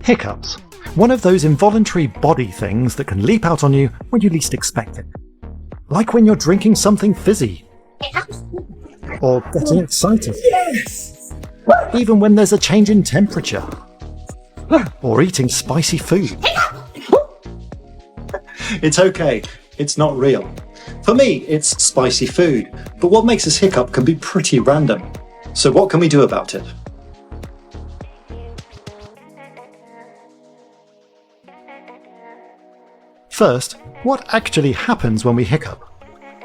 Hiccups. One of those involuntary body things that can leap out on you when you least expect it. Like when you're drinking something fizzy. Or getting excited. Yes! Even when there's a change in temperature. Or eating spicy food. It's okay, it's not real. For me, it's spicy food, but what makes us hiccup can be pretty random. So what can we do about it? First, what actually happens when we hiccup?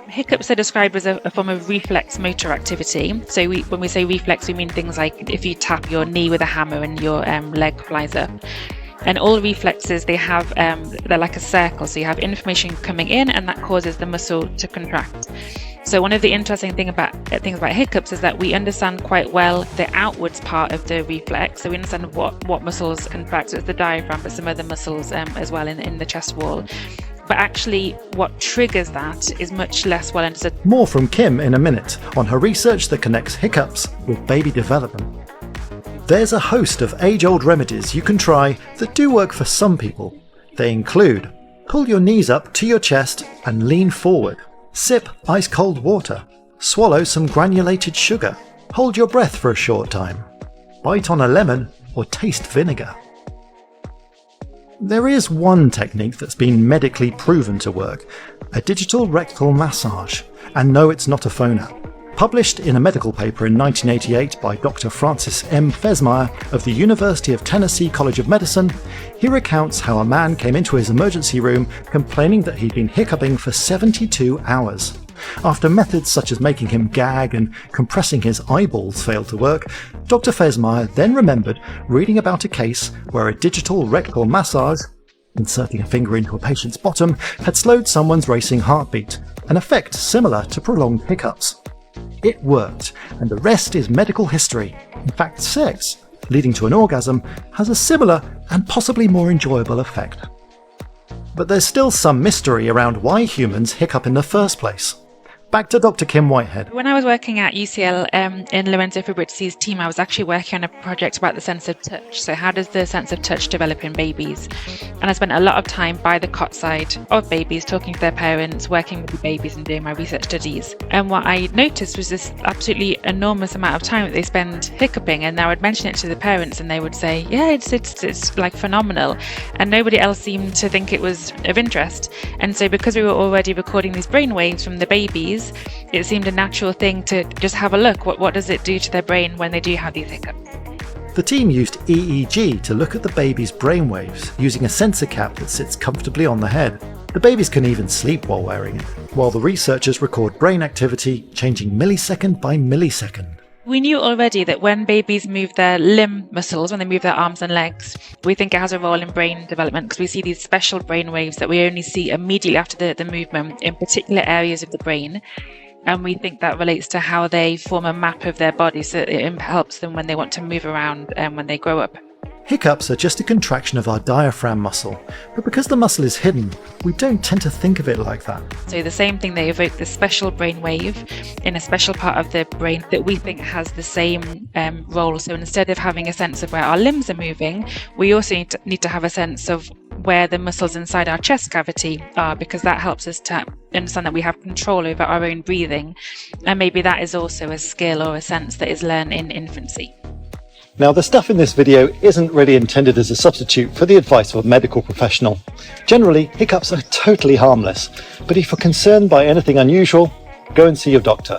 Hiccups are described as a form of reflex motor activity. So when we say reflex, we mean things like if you tap your knee with a hammer and your leg flies up. And all reflexes, they're like a circle. So you have information coming in and that causes the muscle to contract. So one of the interesting things about hiccups is that we understand quite well the outwards part of the reflex. So we understand what muscles contract. So it's the diaphragm, but some other muscles as well in the chest wall. But actually what triggers that is much less well understood. More from Kim in a minute on her research that connects hiccups with baby development. There's a host of age-old remedies you can try that do work for some people. They include: pull your knees up to your chest and lean forward. Sip ice-cold water. Swallow some granulated sugar. Hold your breath for a short time. Bite on a lemon or taste vinegar. There is one technique that's been medically proven to work: a digital rectal massage. And no, it's not a phone app. Published in a medical paper in 1988 by Dr. Francis M. Fesmire of the University of Tennessee College of Medicine, he recounts how a man came into his emergency room complaining that he'd been hiccuping for 72 hours. After methods such as making him gag and compressing his eyeballs failed to work, Dr. Fesmire then remembered reading about a case where a digital rectal massage, inserting a finger into a patient's bottom, had slowed someone's racing heartbeat, an effect similar to prolonged hiccups. It worked, and the rest is medical history. In fact, sex, leading to an orgasm, has a similar and possibly more enjoyable effect. But there's still some mystery around why humans hiccup in the first place. Back to Dr. Kim Whitehead. When I was working at UCL in Lorenzo Fabrizi's team, I was actually working on a project about the sense of touch. So how does the sense of touch develop in babies? And I spent a lot of time by the cot side of babies, talking to their parents, working with the babies and doing my research studies. And what I noticed was this absolutely enormous amount of time that they spend hiccuping. And I would mention it to the parents and they would say, yeah, it's like phenomenal. And nobody else seemed to think it was of interest. And so because we were already recording these brain waves from the babies, it seemed a natural thing to just have a look. What does it do to their brain when they do have these hiccups? The team used EEG to look at the baby's brainwaves using a sensor cap that sits comfortably on the head. The babies can even sleep while wearing it, while the researchers record brain activity changing millisecond by millisecond. We knew already that when babies move their limb muscles, when they move their arms and legs, we think it has a role in brain development because we see these special brain waves that we only see immediately after the movement in particular areas of the brain. And we think that relates to how they form a map of their body, so it helps them when they want to move around when they grow up. Hiccups are just a contraction of our diaphragm muscle, but because the muscle is hidden, we don't tend to think of it like that. So the same thing, they evoke this special brain wave in a special part of the brain that we think has the same role. So instead of having a sense of where our limbs are moving, we also need to have a sense of where the muscles inside our chest cavity are, because that helps us to understand that we have control over our own breathing. And maybe that is also a skill or a sense that is learned in infancy. Now, the stuff in this video isn't really intended as a substitute for the advice of a medical professional. Generally, hiccups are totally harmless, but if you're concerned by anything unusual, go and see your doctor.